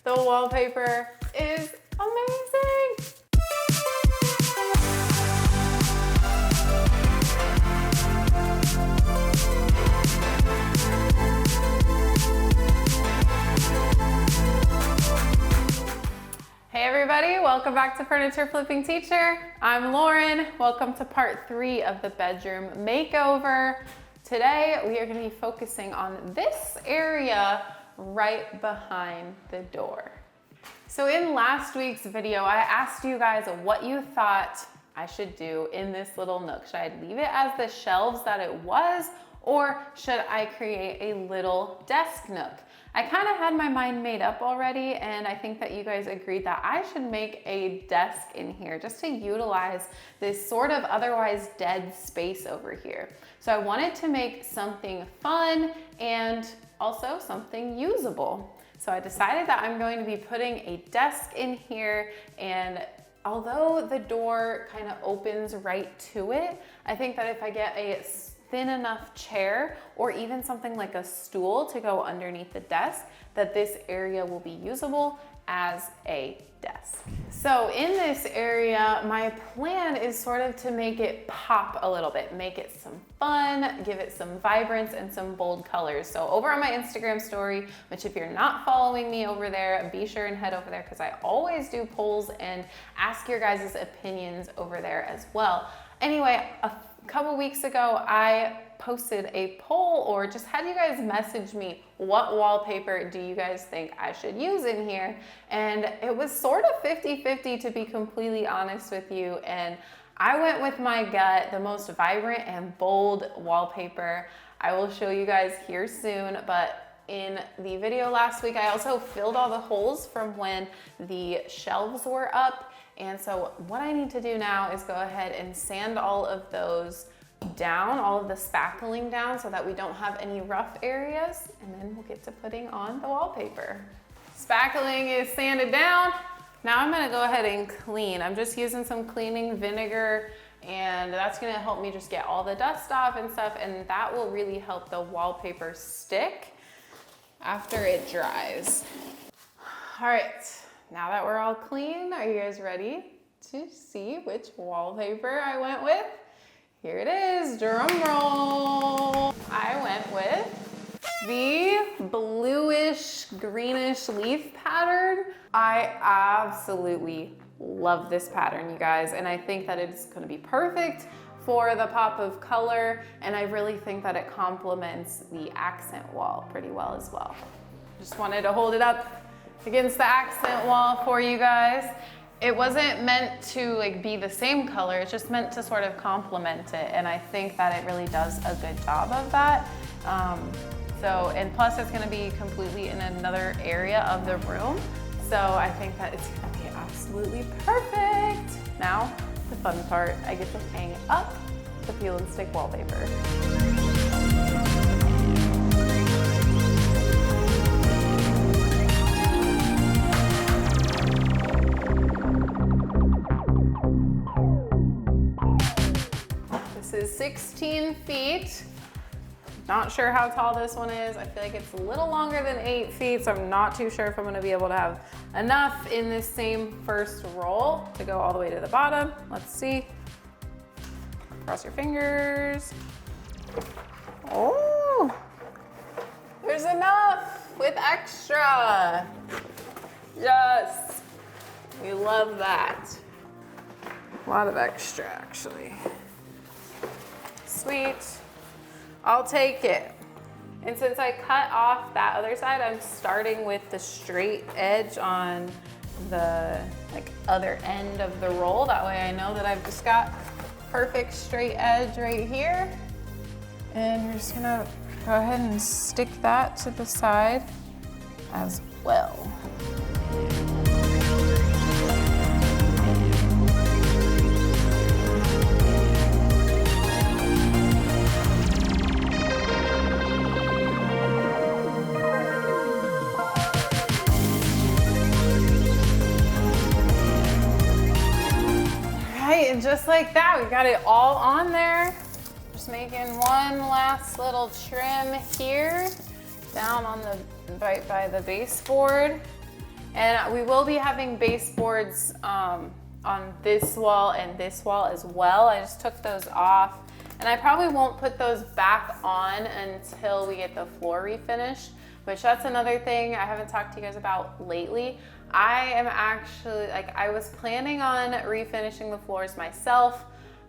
The wallpaper is amazing. Hey everybody, welcome back to Furniture Flipping Teacher. I'm Lauren. Welcome to part 3 of the bedroom makeover. Today we are going to be focusing on this area right behind the door. So in last week's video, I asked you guys what you thought I should do in this little nook. Should I leave it as the shelves that it was, or should I create a little desk nook? I kind of had my mind made up already, and I think that you guys agreed that I should make a desk in here just to utilize this sort of otherwise dead space over here. So I wanted to make something fun and also something usable. So I decided that I'm going to be putting a desk in here, and although the door kind of opens right to it, I think that if I get a thin enough chair or even something like a stool to go underneath the desk, that this area will be usable as a desk. So in this area, my plan is sort of to make it pop a little bit, make it some fun, give it some vibrance and some bold colors. So over on my Instagram story, which if you're not following me over there, be sure and head over there because I always do polls and ask your guys' opinions over there as well. Anyway, a couple weeks ago, I posted a poll or just had you guys message me, what wallpaper do you guys think I should use in here? And it was sort of 50-50 to be completely honest with you. And I went with my gut, the most vibrant and bold wallpaper. I will show you guys here soon, but in the video last week, I also filled all the holes from when the shelves were up. And so what I need to do now is go ahead and sand all of those down, all of the spackling down so that we don't have any rough areas, and then we'll get to putting on the wallpaper. Spackling is sanded down. Now I'm gonna go ahead and clean. I'm just using some cleaning vinegar, and that's gonna help me just get all the dust off and stuff, and that will really help the wallpaper stick after it dries. All right. Now that we're all clean, are you guys ready to see which wallpaper I went with? Here it is, drum roll. I went with the bluish, greenish leaf pattern. I absolutely love this pattern, you guys, and I think that it's gonna be perfect for the pop of color, and I really think that it complements the accent wall pretty well as well. Just wanted to hold it up against the accent wall for you guys. It wasn't meant to be the same color, it's just meant to sort of complement it, and I think that it really does a good job of that. And plus it's gonna be completely in another area of the room, so I think that it's gonna be absolutely perfect. Now, the fun part, I get to hang up the peel and stick wallpaper. This is 16 feet. Not sure how tall this one is. I feel like it's a little longer than 8 feet, so I'm not too sure if I'm gonna be able to have enough in this same first roll to go all the way to the bottom. Let's see. Cross your fingers. Oh, there's enough with extra. Yes, we love that. A lot of extra, actually. Sweet, I'll take it. And since I cut off that other side, I'm starting with the straight edge on the other end of the roll. That way I know that I've just got perfect straight edge right here. And we're just gonna go ahead and stick that to the side as well. And just like that, we got it all on there. Just making one last little trim here, down on the right by the baseboard. And we will be having baseboards on this wall and this wall as well. I just took those off, and I probably won't put those back on until we get the floor refinished, which that's another thing I haven't talked to you guys about lately. I am actually, like, I was planning on refinishing the floors myself,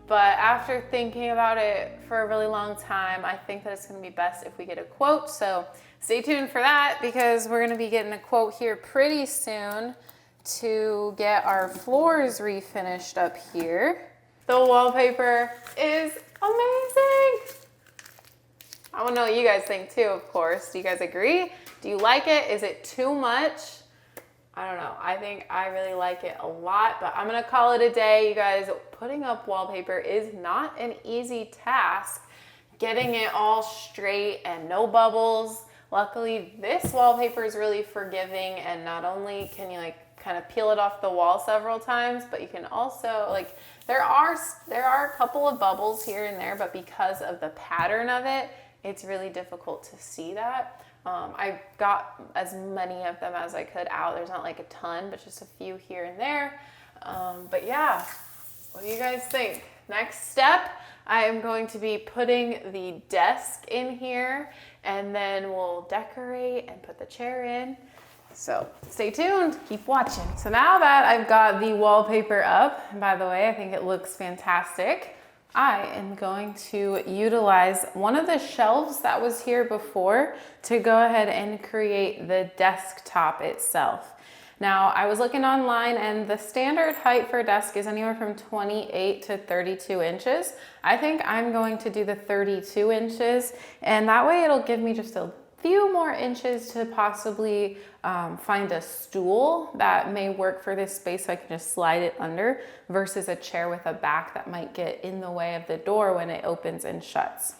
but after thinking about it for a really long time, I think that it's gonna be best if we get a quote. So stay tuned for that, because we're gonna be getting a quote here pretty soon to get our floors refinished up here. The wallpaper is amazing. I wanna know what you guys think too, of course. Do you guys agree? Do you like it? Is it too much? I don't know. I think I really like it a lot, but I'm gonna call it a day. You guys, putting up wallpaper is not an easy task. Getting it all straight and no bubbles. Luckily, this wallpaper is really forgiving, and not only can you like kind of peel it off the wall several times, but you can also, like, there are a couple of bubbles here and there, but because of the pattern of it, it's really difficult to see that. I got as many of them as I could out. There's not like a ton, but just a few here and there. But yeah, what do you guys think? Next step, I am going to be putting the desk in here, and then we'll decorate and put the chair in. So stay tuned, keep watching. So now that I've got the wallpaper up, and by the way, I think it looks fantastic, I am going to utilize one of the shelves that was here before to go ahead and create the desktop itself. Now, I was looking online, and the standard height for a desk is anywhere from 28 to 32 inches. I think I'm going to do the 32 inches, and that way it'll give me just a few more inches to possibly find a stool that may work for this space, so I can just slide it under, versus a chair with a back that might get in the way of the door when it opens and shuts.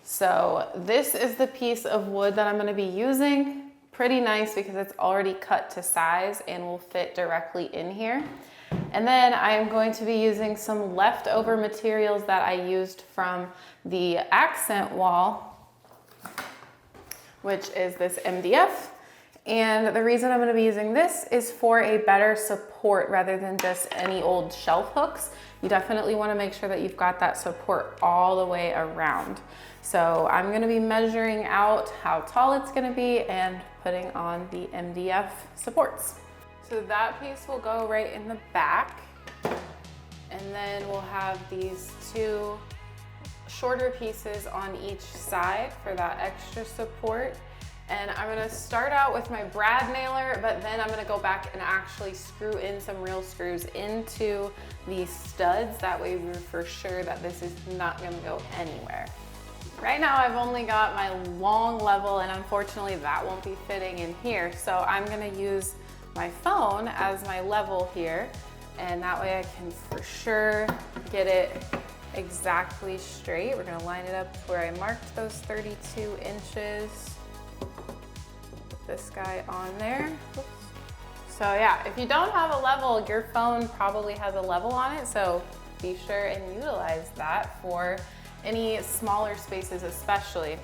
So this is the piece of wood that I'm going to be using. Pretty nice because it's already cut to size and will fit directly in here. And then I am going to be using some leftover materials that I used from the accent wall, which is this MDF. And the reason I'm going to be using this is for a better support rather than just any old shelf hooks. You definitely want to make sure that you've got that support all the way around. So I'm going to be measuring out how tall it's going to be and putting on the MDF supports. So that piece will go right in the back. And then we'll have these two shorter pieces on each side for that extra support. And I'm gonna start out with my brad nailer, but then I'm gonna go back and actually screw in some real screws into these studs. That way we're for sure that this is not gonna go anywhere. Right now I've only got my long level, and unfortunately that won't be fitting in here. So I'm gonna use my phone as my level here, and that way I can for sure get it exactly straight. We're gonna line it up where I marked those 32 inches. Put this guy on there. Oops. So yeah, if you don't have a level, your phone probably has a level on it, so be sure and utilize that for any smaller spaces especially.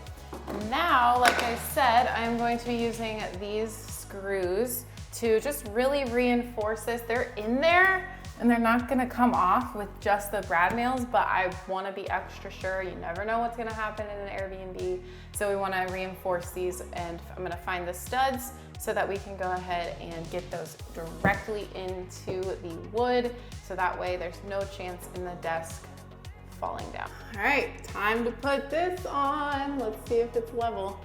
Now, like I said, I'm going to be using these screws to just really reinforce this. They're in there and they're not gonna come off with just the brad nails, but I wanna be extra sure. You never know what's gonna happen in an Airbnb. So we wanna reinforce these, and I'm gonna find the studs so that we can go ahead and get those directly into the wood. So that way there's no chance in the desk falling down. All right, time to put this on. Let's see if it's level.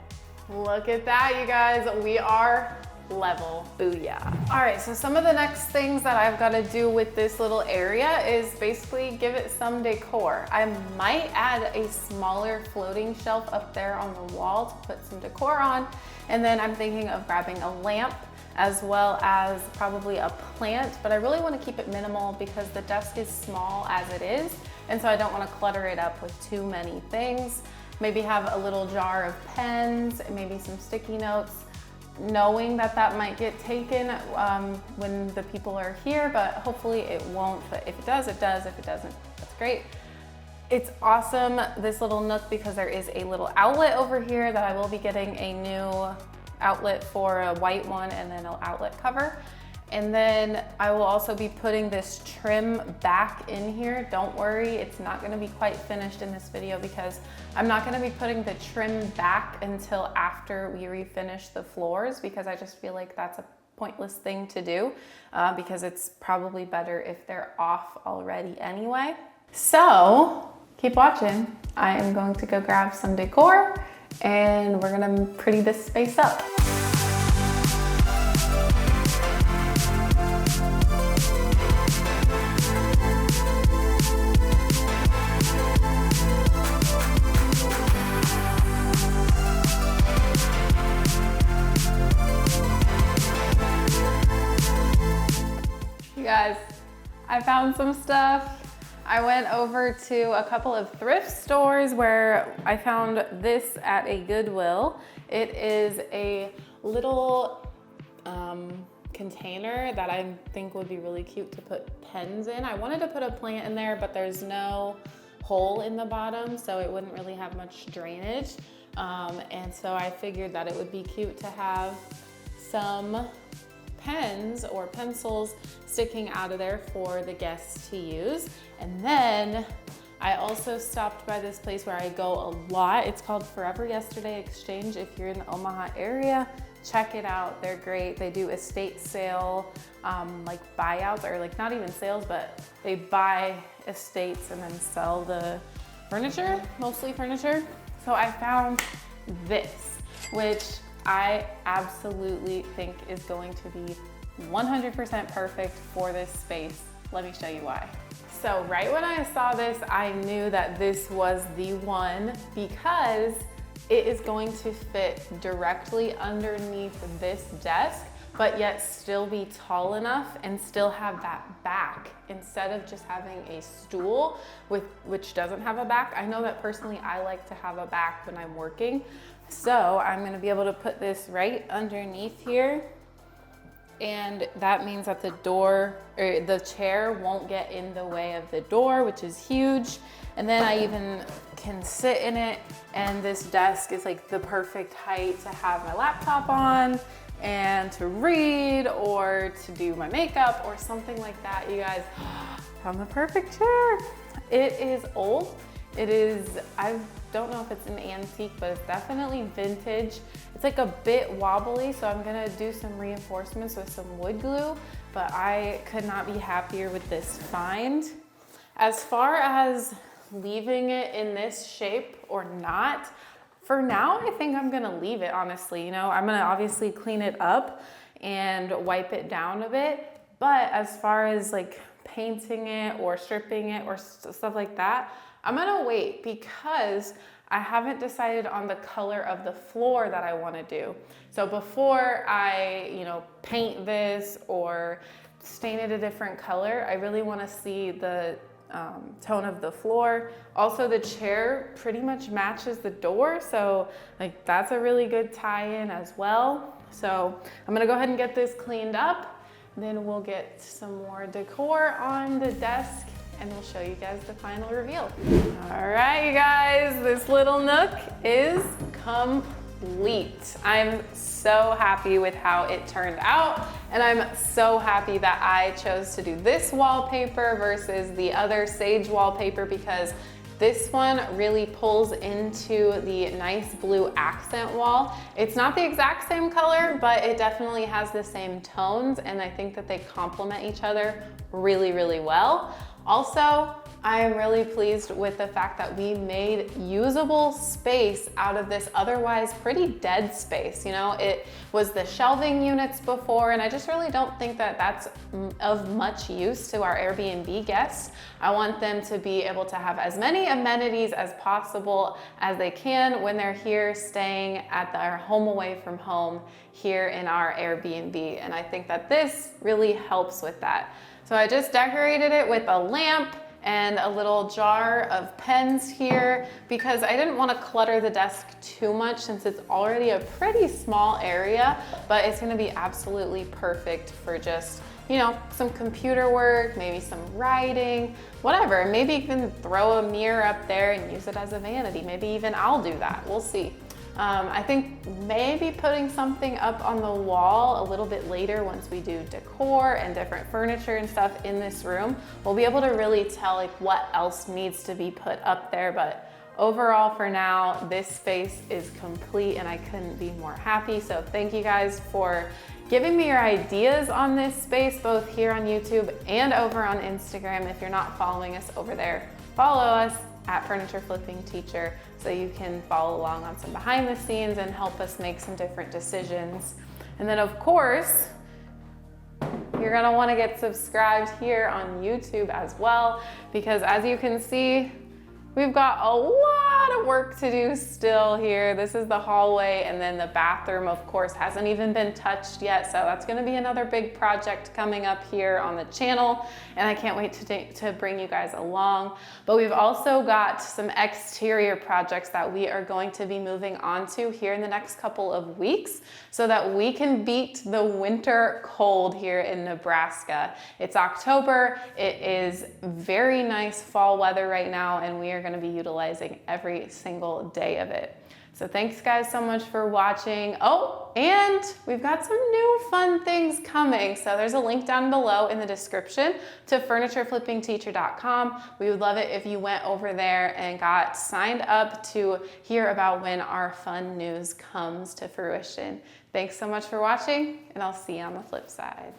Look at that, you guys. We are level. Booyah. All right, so some of the next things that I've got to do with this little area is basically give it some decor. I might add a smaller floating shelf up there on the wall to put some decor on. And then I'm thinking of grabbing a lamp as well as probably a plant, but I really want to keep it minimal because the desk is small as it is. And so I don't want to clutter it up with too many things. Maybe have a little jar of pens, maybe some sticky notes, knowing that that might get taken when the people are here, but hopefully it won't. But if it does, it does. If it doesn't, that's great. It's awesome, this little nook, because there is a little outlet over here that I will be getting a new outlet for a white one and then an outlet cover. And then I will also be putting this trim back in here. Don't worry, it's not gonna be quite finished in this video because I'm not gonna be putting the trim back until after we refinish the floors, because I just feel like that's a pointless thing to do because it's probably better if they're off already anyway. So keep watching. I am going to go grab some decor and we're gonna pretty this space up. Guys, I found some stuff. I went over to a couple of thrift stores where I found this at a Goodwill. It is a little container that I think would be really cute to put pens in. I wanted to put a plant in there, but there's no hole in the bottom, so it wouldn't really have much drainage. And so I figured that it would be cute to have some pens or pencils sticking out of there for the guests to use. And then I also stopped by this place where I go a lot. It's called Forever Yesterday Exchange. If you're in the Omaha area, check it out. They're great. They do estate sale, like buyouts, or like not even sales, but they buy estates and then sell the furniture, mostly furniture. So I found this, which I absolutely think is going to be 100% perfect for this space. Let me show you why. So right when I saw this, I knew that this was the one because it is going to fit directly underneath this desk, but yet still be tall enough and still have that back instead of just having a stool which doesn't have a back. I know that personally I like to have a back when I'm working. So I'm gonna be able to put this right underneath here, and that means that the door, or the chair, won't get in the way of the door, which is huge. And then I even can sit in it, and this desk is like the perfect height to have my laptop on and to read or to do my makeup or something like that. You guys, found the perfect chair. It is old. It is, I don't know if it's an antique, but it's definitely vintage. It's like a bit wobbly, so I'm gonna do some reinforcements with some wood glue, but I could not be happier with this find. As far as leaving it in this shape or not, for now, I think I'm gonna leave it, honestly. You know, I'm gonna obviously clean it up and wipe it down a bit, but as far as like painting it or stripping it or stuff like that, I'm gonna wait because I haven't decided on the color of the floor that I wanna do. So before I, paint this or stain it a different color, I really wanna see the tone of the floor. Also, the chair pretty much matches the door, so like that's a really good tie-in as well. So I'm gonna go ahead and get this cleaned up, then we'll get some more decor on the desk and we'll show you guys the final reveal. All right, you guys, this little nook is complete. I'm so happy with how it turned out, and I'm so happy that I chose to do this wallpaper versus the other sage wallpaper, because this one really pulls into the nice blue accent wall. It's not the exact same color, but it definitely has the same tones, and I think that they complement each other really, really well. Also, I am really pleased with the fact that we made usable space out of this otherwise pretty dead space. You know, it was the shelving units before, and I just really don't think that that's of much use to our Airbnb guests. I want them to be able to have as many amenities as possible as they can when they're here staying at their home away from home here in our Airbnb. And I think that this really helps with that. So I just decorated it with a lamp and a little jar of pens here because I didn't want to clutter the desk too much since it's already a pretty small area, but it's going to be absolutely perfect for just, you know, some computer work, maybe some writing, whatever. Maybe even throw a mirror up there and use it as a vanity. Maybe even I'll do that. We'll see. I think maybe putting something up on the wall a little bit later once we do decor and different furniture and stuff in this room, we'll be able to really tell like what else needs to be put up there. But overall for now, this space is complete and I couldn't be more happy. So thank you guys for giving me your ideas on this space, both here on YouTube and over on Instagram. If you're not following us over there, follow us at Furniture Flipping Teacher so you can follow along on some behind the scenes and help us make some different decisions. And then of course, you're gonna wanna get subscribed here on YouTube as well, because as you can see, we've got a lot of work to do still here. This is the hallway, and then the bathroom, of course, hasn't even been touched yet. So that's gonna be another big project coming up here on the channel, and I can't wait to bring you guys along. But we've also got some exterior projects that we are going to be moving on to here in the next couple of weeks so that we can beat the winter cold here in Nebraska. It's October, it is very nice fall weather right now, and we are going to be utilizing every single day of it. So thanks guys so much for watching. Oh, and we've got some new fun things coming. So there's a link down below in the description to FurnitureFlippingTeacher.com. We would love it if you went over there and got signed up to hear about when our fun news comes to fruition. Thanks so much for watching, and I'll see you on the flip side.